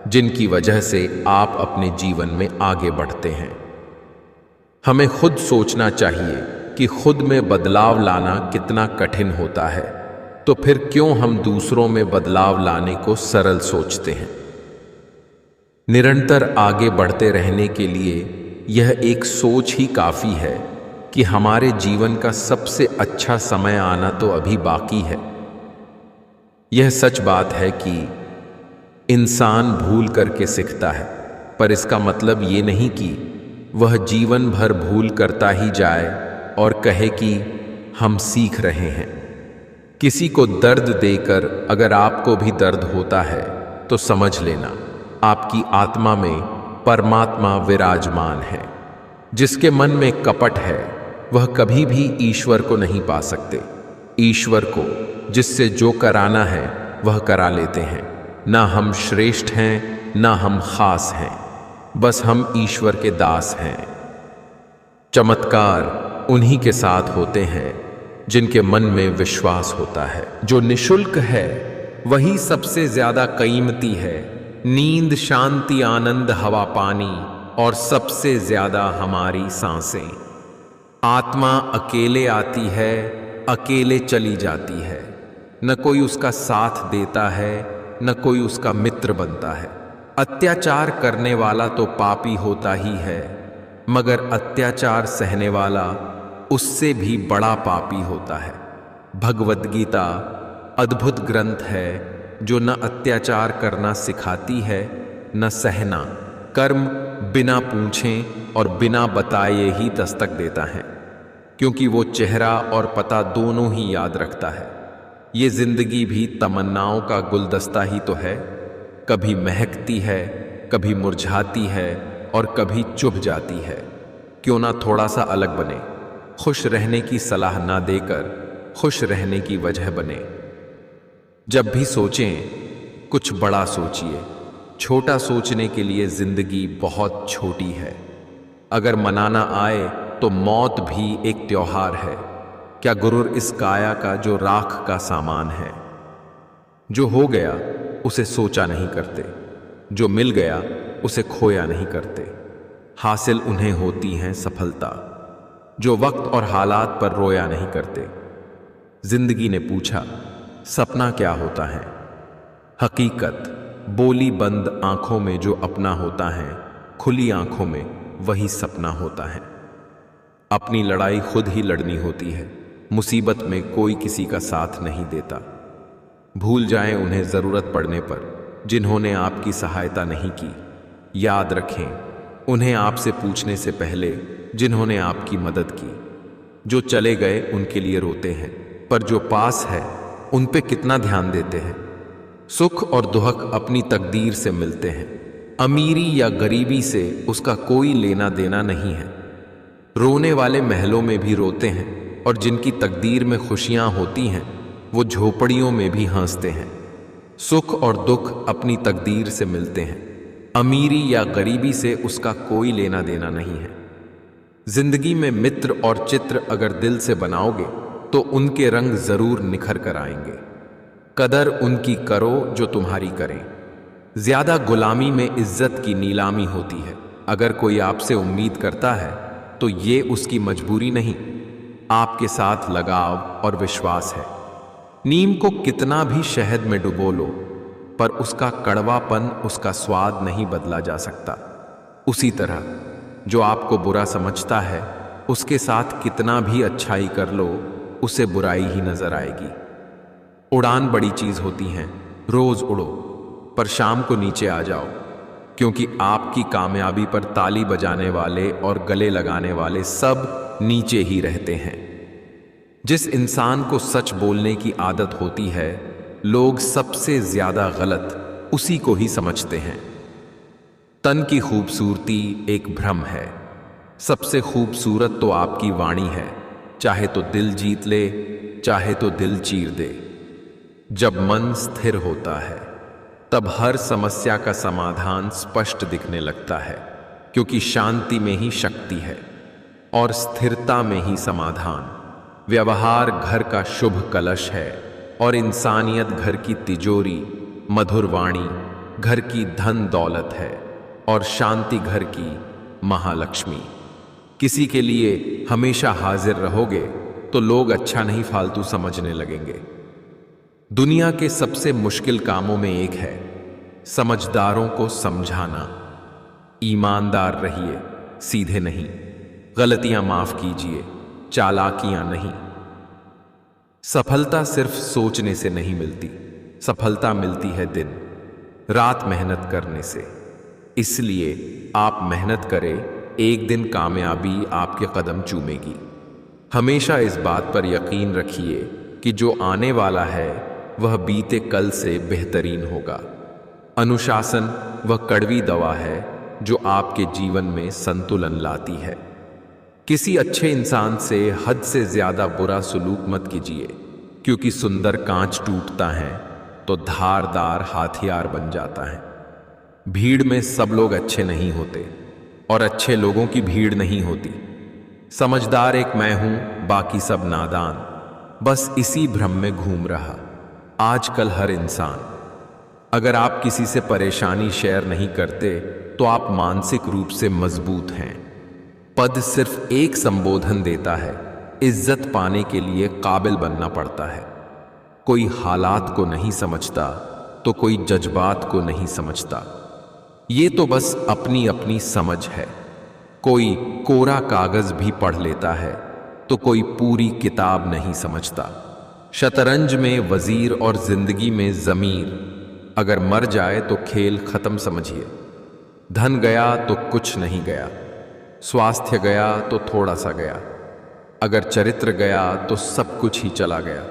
A: जिनकी वजह से आप अपने जीवन में आगे बढ़ते हैं। हमें खुद सोचना चाहिए कि खुद में बदलाव लाना कितना कठिन होता है, तो फिर क्यों हम दूसरों में बदलाव लाने को सरल सोचते हैं। निरंतर आगे बढ़ते रहने के लिए यह एक सोच ही काफी है कि हमारे जीवन का सबसे अच्छा समय आना तो अभी बाकी है। यह सच बात है कि इंसान भूल करके सीखता है, पर इसका मतलब ये नहीं कि वह जीवन भर भूल करता ही जाए और कहे कि हम सीख रहे हैं। किसी को दर्द देकर अगर आपको भी दर्द होता है तो समझ लेना आपकी आत्मा में परमात्मा विराजमान है। जिसके मन में कपट है वह कभी भी ईश्वर को नहीं पा सकते। ईश्वर को जिससे जो कराना है वह करा लेते हैं। ना हम श्रेष्ठ हैं, ना हम खास हैं, बस हम ईश्वर के दास हैं। चमत्कार उन्हीं के साथ होते हैं जिनके मन में विश्वास होता है। जो निशुल्क है वही सबसे ज्यादा कीमती है। नींद, शांति, आनंद, हवा, पानी और सबसे ज्यादा हमारी सांसें। आत्मा अकेले आती है, अकेले चली जाती है। न कोई उसका साथ देता है, न कोई उसका मित्र बनता है। अत्याचार करने वाला तो पापी होता ही है, मगर अत्याचार सहने वाला उससे भी बड़ा पापी होता है। भगवद गीता अद्भुत ग्रंथ है जो न अत्याचार करना सिखाती है न सहना। कर्म बिना पूछे और बिना बताए ही दस्तक देता है, क्योंकि वो चेहरा और पता दोनों ही याद रखता है। ये जिंदगी भी तमन्नाओं का गुलदस्ता ही तो है। कभी महकती है, कभी मुरझाती है और कभी चुभ जाती है। क्यों ना थोड़ा सा अलग बने। खुश रहने की सलाह ना देकर खुश रहने की वजह बने। जब भी सोचें, कुछ बड़ा सोचिए। छोटा सोचने के लिए जिंदगी बहुत छोटी है। अगर मनाना आए तो मौत भी एक त्योहार है। क्या गुरूर इस काया का जो राख का सामान है। जो हो गया उसे सोचा नहीं करते, जो मिल गया उसे खोया नहीं करते। हासिल उन्हें होती है सफलता, जो वक्त और हालात पर रोया नहीं करते। जिंदगी ने पूछा, सपना क्या होता है? हकीकत, बोली बंद आंखों में जो अपना होता है, खुली आंखों में वही सपना होता है। अपनी लड़ाई खुद ही लड़नी होती है। मुसीबत में कोई किसी का साथ नहीं देता। भूल जाएं उन्हें जरूरत पड़ने पर जिन्होंने आपकी सहायता नहीं की। याद रखें उन्हें आपसे पूछने से पहले जिन्होंने आपकी मदद की। जो चले गए उनके लिए रोते हैं, पर जो पास है उन पे कितना ध्यान देते हैं। सुख और दुख अपनी तकदीर से मिलते हैं। अमीरी या गरीबी से उसका कोई लेना देना नहीं है। रोने वाले महलों में भी रोते हैं, और जिनकी तकदीर में खुशियां होती हैं वो झोपड़ियों में भी हंसते हैं। सुख और दुख अपनी तकदीर से मिलते हैं। अमीरी या गरीबी से उसका कोई लेना देना नहीं है। जिंदगी में मित्र और चित्र अगर दिल से बनाओगे तो उनके रंग जरूर निखर कर आएंगे। कदर उनकी करो जो तुम्हारी करें। ज्यादा गुलामी में इज्जत की नीलामी होती है। अगर कोई आपसे उम्मीद करता है तो ये उसकी मजबूरी नहीं, आपके साथ लगाव और विश्वास है। नीम को कितना भी शहद में डुबो लो, पर उसका कड़वापन, उसका स्वाद नहीं बदला जा सकता। उसी तरह जो आपको बुरा समझता है उसके साथ कितना भी अच्छाई कर लो, उसे बुराई ही नजर आएगी। उड़ान बड़ी चीज होती है। रोज उड़ो, पर शाम को नीचे आ जाओ, क्योंकि आपकी कामयाबी पर ताली बजाने वाले और गले लगाने वाले सब नीचे ही रहते हैं। जिस इंसान को सच बोलने की आदत होती है, लोग सबसे ज्यादा गलत उसी को ही समझते हैं। तन की खूबसूरती एक भ्रम है। सबसे खूबसूरत तो आपकी वाणी है। चाहे तो दिल जीत ले, चाहे तो दिल चीर दे। जब मन स्थिर होता है तब हर समस्या का समाधान स्पष्ट दिखने लगता है, क्योंकि शांति में ही शक्ति है और स्थिरता में ही समाधान। व्यवहार घर का शुभ कलश है और इंसानियत घर की तिजोरी। मधुर वाणी घर की धन दौलत है और शांति घर की महालक्ष्मी। किसी के लिए हमेशा हाजिर रहोगे तो लोग अच्छा नहीं फालतू समझने लगेंगे। दुनिया के सबसे मुश्किल कामों में एक है समझदारों को समझाना। ईमानदार रहिए, सीधे नहीं। गलतियां माफ कीजिए, चालाकियां नहीं। सफलता सिर्फ सोचने से नहीं मिलती, सफलता मिलती है दिन रात मेहनत करने से। इसलिए आप मेहनत करें, एक दिन कामयाबी आपके कदम चूमेगी। हमेशा इस बात पर यकीन रखिए कि जो आने वाला है वह बीते कल से बेहतरीन होगा। अनुशासन वह कड़वी दवा है जो आपके जीवन में संतुलन लाती है। किसी अच्छे इंसान से हद से ज्यादा बुरा सलूक मत कीजिए, क्योंकि सुंदर कांच टूटता है तो धारदार हथियार बन जाता है। भीड़ में सब लोग अच्छे नहीं होते और अच्छे लोगों की भीड़ नहीं होती। समझदार एक मैं हूं, बाकी सब नादान। बस इसी भ्रम में घूम रहा आजकल हर इंसान। अगर आप किसी से परेशानी शेयर नहीं करते तो आप मानसिक रूप से मजबूत हैं। पद सिर्फ एक संबोधन देता है, इज्जत पाने के लिए काबिल बनना पड़ता है। कोई हालात को नहीं समझता तो कोई जज्बात को नहीं समझता। ये तो बस अपनी अपनी समझ है। कोई कोरा कागज भी पढ़ लेता है तो कोई पूरी किताब नहीं समझता। शतरंज में वजीर और जिंदगी में जमीर। अगर मर जाए तो खेल खत्म समझिए। धन गया तो कुछ नहीं गया, स्वास्थ्य गया तो थोड़ा सा गया, अगर चरित्र गया तो सब कुछ ही चला गया।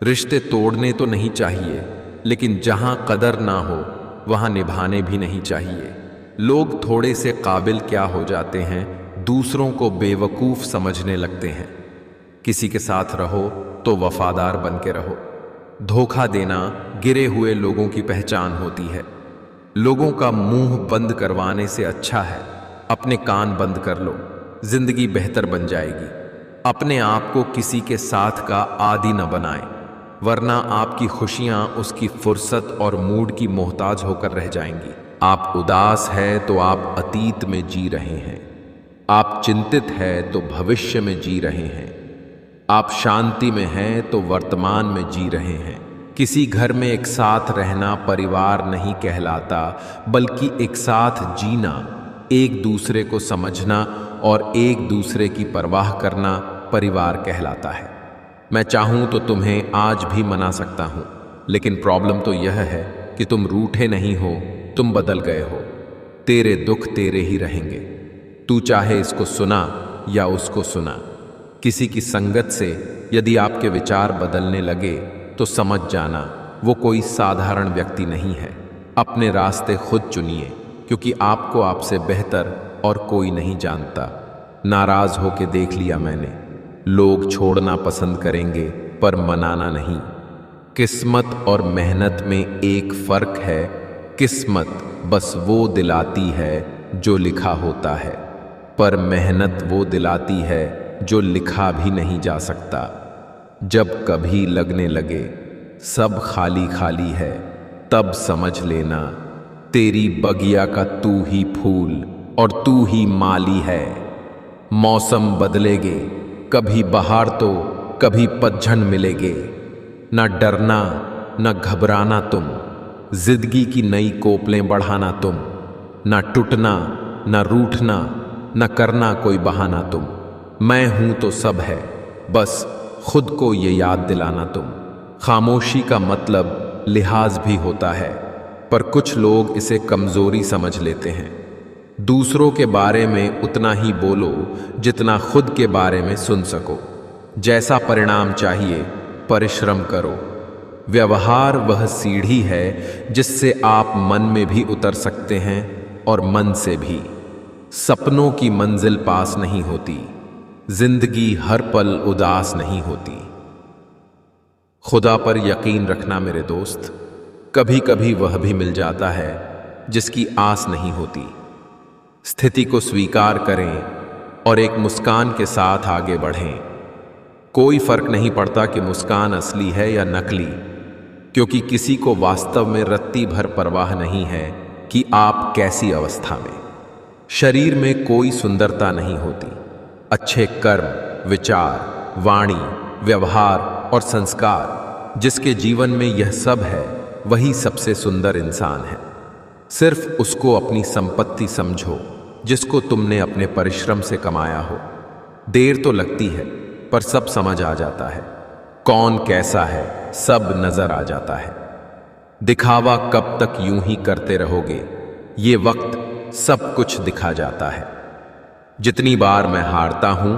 A: रिश्ते तोड़ने तो नहीं चाहिए, लेकिन जहां कदर ना हो वहां निभाने भी नहीं चाहिए। लोग थोड़े से काबिल क्या हो जाते हैं, दूसरों को बेवकूफ समझने लगते हैं। किसी के साथ रहो तो वफादार बन के रहो। धोखा देना गिरे हुए लोगों की पहचान होती है। लोगों का मुंह बंद करवाने से अच्छा है अपने कान बंद कर लो, जिंदगी बेहतर बन जाएगी। अपने आप को किसी के साथ का आदी न बनाएं, वरना आपकी खुशियां उसकी फुर्सत और मूड की मोहताज होकर रह जाएंगी। आप उदास है तो आप अतीत में जी रहे हैं। आप चिंतित है तो भविष्य में जी रहे हैं। आप शांति में हैं तो वर्तमान में जी रहे हैं। किसी घर में एक साथ रहना परिवार नहीं कहलाता, बल्कि एक साथ जीना, एक दूसरे को समझना और एक दूसरे की परवाह करना परिवार कहलाता है। मैं चाहूं तो तुम्हें आज भी मना सकता हूं, लेकिन प्रॉब्लम तो यह है कि तुम रूठे नहीं हो, तुम बदल गए हो। तेरे दुख तेरे ही रहेंगे, तू चाहे इसको सुना या उसको सुना। किसी की संगत से यदि आपके विचार बदलने लगे तो समझ जाना वो कोई साधारण व्यक्ति नहीं है। अपने रास्ते खुद चुनिए, क्योंकि आपको आपसे बेहतर और कोई नहीं जानता। नाराज होके देख लिया मैंने, लोग छोड़ना पसंद करेंगे पर मनाना नहीं। किस्मत और मेहनत में एक फर्क है, किस्मत बस वो दिलाती है जो लिखा होता है, पर मेहनत वो दिलाती है जो लिखा भी नहीं जा सकता। जब कभी लगने लगे सब खाली खाली है, तब समझ लेना तेरी बगिया का तू ही फूल और तू ही माली है। मौसम बदलेगे, कभी बहार तो कभी पतझड़ मिलेगे। ना डरना ना घबराना तुम, जिंदगी की नई कोपलें बढ़ाना तुम। ना टूटना ना रूठना, न करना कोई बहाना तुम। मैं हूं तो सब है, बस खुद को ये याद दिलाना तुम। खामोशी का मतलब लिहाज भी होता है, पर कुछ लोग इसे कमजोरी समझ लेते हैं। दूसरों के बारे में उतना ही बोलो जितना खुद के बारे में सुन सको। जैसा परिणाम चाहिए परिश्रम करो। व्यवहार वह सीढ़ी है जिससे आप मन में भी उतर सकते हैं और मन से भी। सपनों की मंजिल पास नहीं होती, जिंदगी हर पल उदास नहीं होती। खुदा पर यकीन रखना मेरे दोस्त, कभी कभी वह भी मिल जाता है जिसकी आस नहीं होती। स्थिति को स्वीकार करें और एक मुस्कान के साथ आगे बढ़ें। कोई फर्क नहीं पड़ता कि मुस्कान असली है या नकली, क्योंकि किसी को वास्तव में रत्ती भर परवाह नहीं है कि आप कैसी अवस्था में। शरीर में कोई सुंदरता नहीं होती, अच्छे कर्म, विचार, वाणी, व्यवहार और संस्कार जिसके जीवन में यह सब है, वही सबसे सुंदर इंसान है। सिर्फ उसको अपनी संपत्ति समझो जिसको तुमने अपने परिश्रम से कमाया हो। देर तो लगती है पर सब समझ आ जाता है। कौन कैसा है सब नजर आ जाता है। दिखावा कब तक यूं ही करते रहोगे, ये वक्त सब कुछ दिखा जाता है। जितनी बार मैं हारता हूं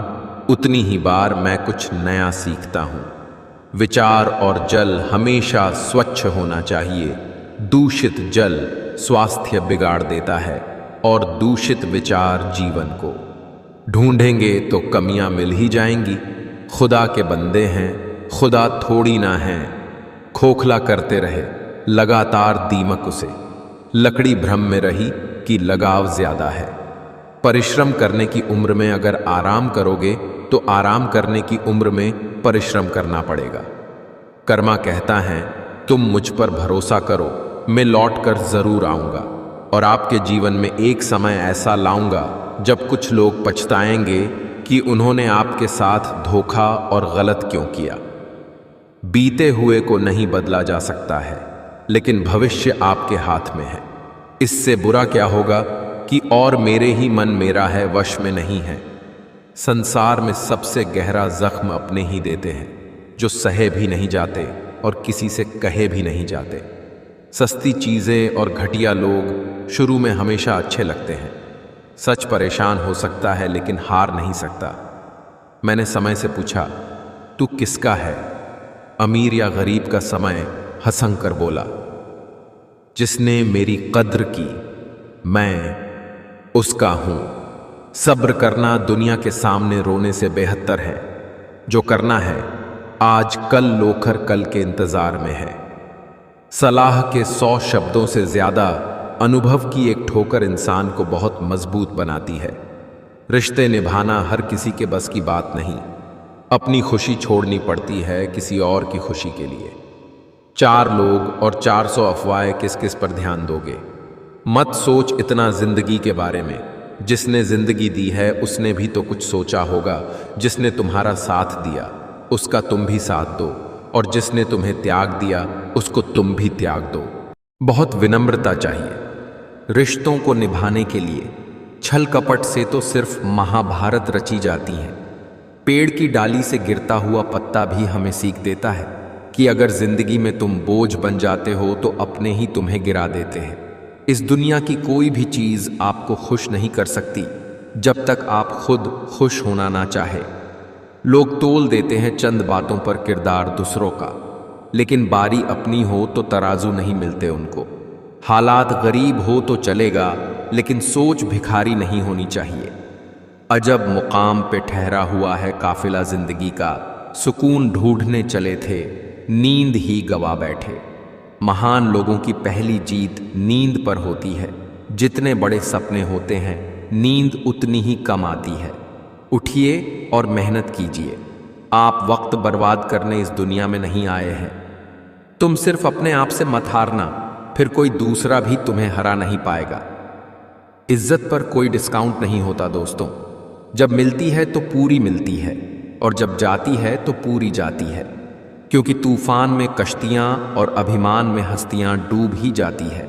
A: उतनी ही बार मैं कुछ नया सीखता हूं। विचार और जल हमेशा स्वच्छ होना चाहिए। दूषित जल स्वास्थ्य बिगाड़ देता है और दूषित विचार जीवन को। ढूंढेंगे तो कमियां मिल ही जाएंगी। खुदा के बंदे हैं, खुदा थोड़ी ना है। खोखला करते रहे लगातार दीमक उसे। लकड़ी भ्रम में रही कि लगाव ज्यादा है। परिश्रम करने की उम्र में अगर आराम करोगे तो आराम करने की उम्र में परिश्रम करना पड़ेगा। कर्मा कहता है तुम मुझ पर भरोसा करो, मैं लौट कर जरूर आऊंगा और आपके जीवन में एक समय ऐसा लाऊंगा जब कुछ लोग पछताएंगे कि उन्होंने आपके साथ धोखा और गलत क्यों किया। बीते हुए को नहीं बदला जा सकता है, लेकिन भविष्य आपके हाथ में है। इससे बुरा क्या होगा कि और मेरे ही मन मेरा है, वश में नहीं है। संसार में सबसे गहरा जख्म अपने ही देते हैं, जो सहे भी नहीं जाते और किसी से कहे भी नहीं जाते। सस्ती चीज़ें और घटिया लोग शुरू में हमेशा अच्छे लगते हैं। सच परेशान हो सकता है लेकिन हार नहीं सकता। मैंने समय से पूछा, तू किसका है? अमीर या गरीब का समय हंस कर बोला, जिसने मेरी कद्र की मैं उसका हूं। सब्र करना दुनिया के सामने रोने से बेहतर है। जो करना है आज कल लोखर कल के इंतजार में है। सलाह के 100 शब्दों से ज्यादा अनुभव की एक ठोकर इंसान को बहुत मजबूत बनाती है। रिश्ते निभाना हर किसी के बस की बात नहीं। अपनी खुशी छोड़नी पड़ती है किसी और की खुशी के लिए। 4 लोग और 400 अफवाहें, किस किस पर ध्यान दोगे? मत सोच इतना जिंदगी के बारे में। जिसने जिंदगी दी है उसने भी तो कुछ सोचा होगा। जिसने तुम्हारा साथ दिया उसका तुम भी साथ दो, और जिसने तुम्हें त्याग दिया उसको तुम भी त्याग दो। बहुत विनम्रता चाहिए रिश्तों को निभाने के लिए। छल कपट से तो सिर्फ महाभारत रची जाती है। पेड़ की डाली से गिरता हुआ पत्ता भी हमें सीख देता है कि अगर जिंदगी में तुम बोझ बन जाते हो तो अपने ही तुम्हें गिरा देते हैं। इस दुनिया की कोई भी चीज आपको खुश नहीं कर सकती जब तक आप खुद खुश होना ना चाहे। लोग तोल देते हैं चंद बातों पर किरदार दूसरों का, लेकिन बारी अपनी हो तो तराजू नहीं मिलते उनको। हालात गरीब हो तो चलेगा, लेकिन सोच भिखारी नहीं होनी चाहिए। अजब मुकाम पे ठहरा हुआ है काफिला जिंदगी का। सुकून ढूंढने चले थे, नींद ही गवा बैठे। महान लोगों की पहली जीत नींद पर होती है। जितने बड़े सपने होते हैं नींद उतनी ही कम आती है। उठिए और मेहनत कीजिए। आप वक्त बर्बाद करने इस दुनिया में नहीं आए हैं। तुम सिर्फ अपने आप से मत हारना, फिर कोई दूसरा भी तुम्हें हरा नहीं पाएगा। इज्जत पर कोई डिस्काउंट नहीं होता दोस्तों। जब मिलती है तो पूरी मिलती है, और जब जाती है तो पूरी जाती है। क्योंकि तूफान में कश्तियां और अभिमान में हस्तियां डूब ही जाती है।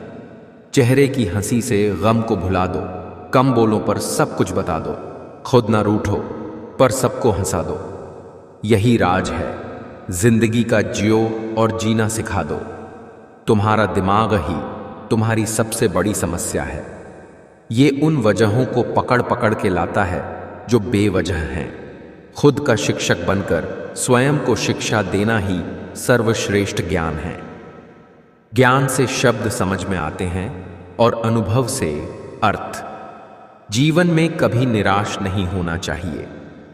A: चेहरे की हंसी से गम को भुला दो। कम बोलों पर सब कुछ बता दो। खुद ना रूठो पर सबको हंसा दो। यही राज है। जिंदगी का जियो और जीना सिखा दो। तुम्हारा दिमाग ही तुम्हारी सबसे बड़ी समस्या है। ये उन वजहों को पकड़ पकड़ के लाता है जो बेवजह हैं। खुद का शिक्षक बनकर स्वयं को शिक्षा देना ही सर्वश्रेष्ठ ज्ञान है। ज्ञान से शब्द समझ में आते हैं और अनुभव से अर्थ। जीवन में कभी निराश नहीं होना चाहिए,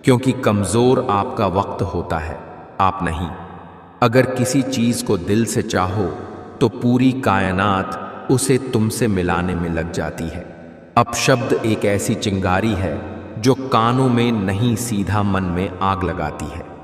A: क्योंकि कमजोर आपका वक्त होता है, आप नहीं। अगर किसी चीज को दिल से चाहो तो पूरी कायनात उसे तुमसे मिलाने में लग जाती है। अपशब्द एक ऐसी चिंगारी है जो कानों में नहीं सीधा मन में आग लगाती है।